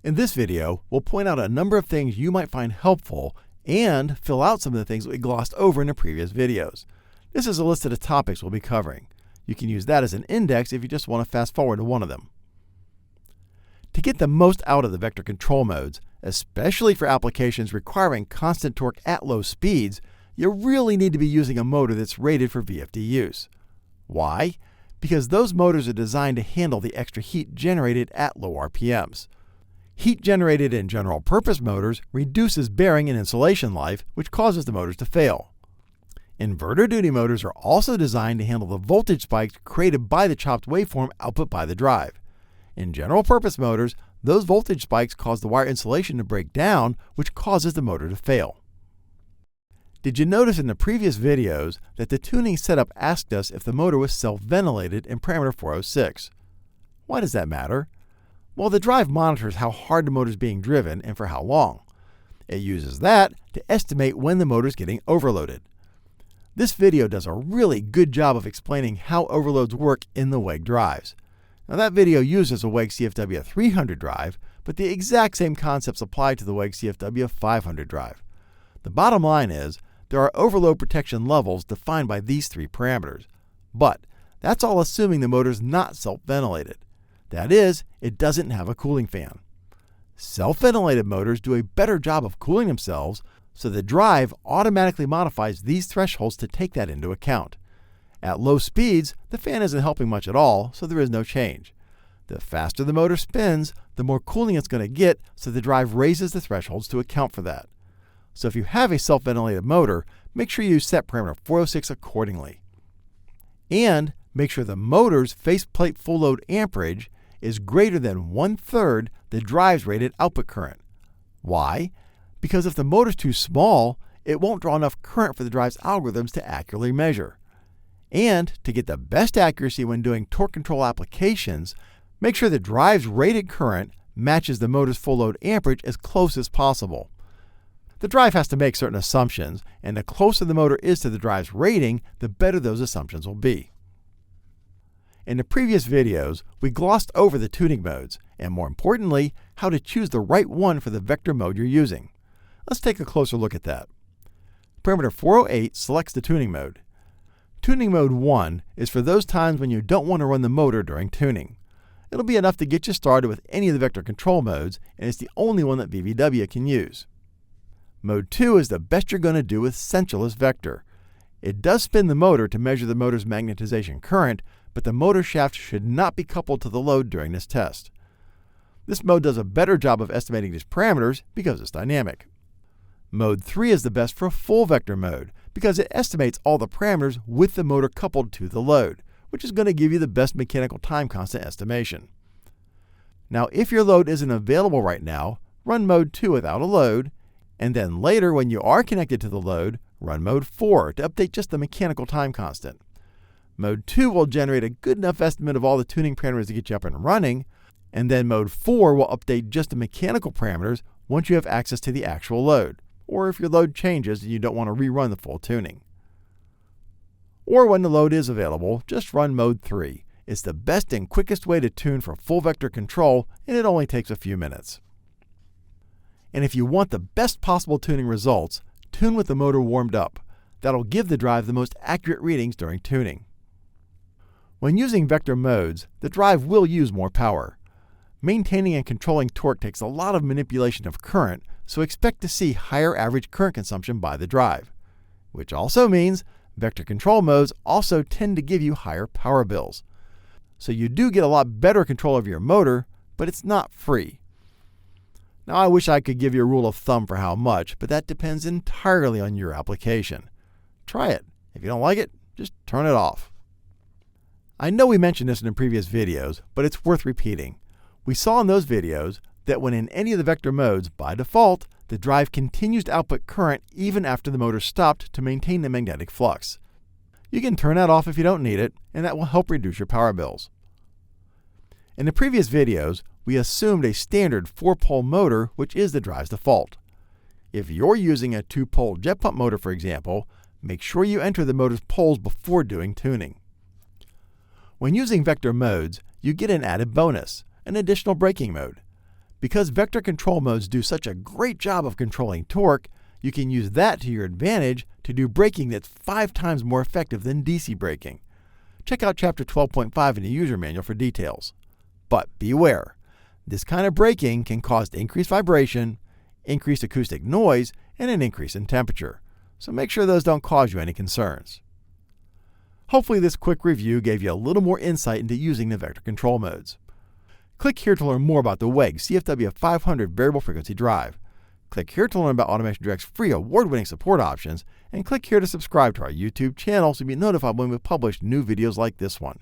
In this video, we'll point out a number of things you might find helpful and fill out some of the things that we glossed over in the previous videos. This is a list of the topics we'll be covering. You can use that as an index if you just want to fast forward to one of them. To get the most out of the vector control modes, especially for applications requiring constant torque at low speeds, you really need to be using a motor that's rated for VFD use. Why? Because those motors are designed to handle the extra heat generated at low RPMs. Heat generated in general purpose motors reduces bearing and insulation life, which causes the motors to fail. Inverter duty motors are also designed to handle the voltage spikes created by the chopped waveform output by the drive. In general purpose motors, those voltage spikes cause the wire insulation to break down, which causes the motor to fail. Did you notice in the previous videos that the tuning setup asked us if the motor was self-ventilated in parameter 406? Why does that matter? Well, the drive monitors how hard the motor is being driven and for how long. It uses that to estimate when the motor is getting overloaded. This video does a really good job of explaining how overloads work in the WEG drives. Now that video uses a WEG CFW 300 drive, but the exact same concepts apply to the WEG CFW 500 drive. The bottom line is, there are overload protection levels defined by these three parameters. But that's all assuming the motor is not self-ventilated. That is, it doesn't have a cooling fan. Self-ventilated motors do a better job of cooling themselves, so the drive automatically modifies these thresholds to take that into account. At low speeds, the fan isn't helping much at all, so there is no change. The faster the motor spins, the more cooling it's going to get, so the drive raises the thresholds to account for that. So if you have a self-ventilated motor, make sure you set parameter 406 accordingly. And make sure the motor's faceplate full load amperage is greater than 1/3 the drive's rated output current. Why? Because if the motor's too small, it won't draw enough current for the drive's algorithms to accurately measure. And to get the best accuracy when doing torque control applications, make sure the drive's rated current matches the motor's full load amperage as close as possible. The drive has to make certain assumptions, and the closer the motor is to the drive's rating, the better those assumptions will be. In the previous videos, we glossed over the tuning modes, and more importantly, how to choose the right one for the vector mode you're using. Let's take a closer look at that. Parameter 408 selects the tuning mode. Tuning mode 1 is for those times when you don't want to run the motor during tuning. It'll be enough to get you started with any of the vector control modes, and it's the only one that VVW can use. Mode 2 is the best you're going to do with sensorless vector. It does spin the motor to measure the motor's magnetization current, but the motor shaft should not be coupled to the load during this test. This mode does a better job of estimating these parameters because it's dynamic. Mode 3 is the best for full vector mode because it estimates all the parameters with the motor coupled to the load, which is going to give you the best mechanical time constant estimation. Now, if your load isn't available right now, run Mode 2 without a load, and then later when you are connected to the load, run Mode 4 to update just the mechanical time constant. Mode 2 will generate a good enough estimate of all the tuning parameters to get you up and running, and then Mode 4 will update just the mechanical parameters once you have access to the actual load, or if your load changes and you don't want to rerun the full tuning. Or when the load is available, just run Mode 3. It's the best and quickest way to tune for full vector control, and it only takes a few minutes. And if you want the best possible tuning results, tune with the motor warmed up. That'll give the drive the most accurate readings during tuning. When using vector modes, the drive will use more power. Maintaining and controlling torque takes a lot of manipulation of current, so expect to see higher average current consumption by the drive. Which also means vector control modes also tend to give you higher power bills. So you do get a lot better control of your motor, but it's not free. Now I wish I could give you a rule of thumb for how much, but that depends entirely on your application. Try it. If you don't like it, just turn it off. I know we mentioned this in the previous videos, but it's worth repeating. We saw in those videos that when in any of the vector modes, by default, the drive continues to output current even after the motor stopped to maintain the magnetic flux. You can turn that off if you don't need it, and that will help reduce your power bills. In the previous videos, we assumed a standard 4-pole motor, which is the drive's default. If you're using a 2-pole jet pump motor, for example, make sure you enter the motor's poles before doing tuning. When using vector modes, you get an added bonus, an additional braking mode. Because vector control modes do such a great job of controlling torque, you can use that to your advantage to do braking that's 5 times more effective than DC braking. Check out Chapter 12.5 in the user manual for details. But beware, this kind of braking can cause increased vibration, increased acoustic noise, and an increase in temperature. So make sure those don't cause you any concerns. Hopefully this quick review gave you a little more insight into using the vector control modes. Click here to learn more about the WEG CFW 500 variable frequency drive. Click here to learn about Automation Direct's free award-winning support options, and click here to subscribe to our YouTube channel so you'll be notified when we publish new videos like this one.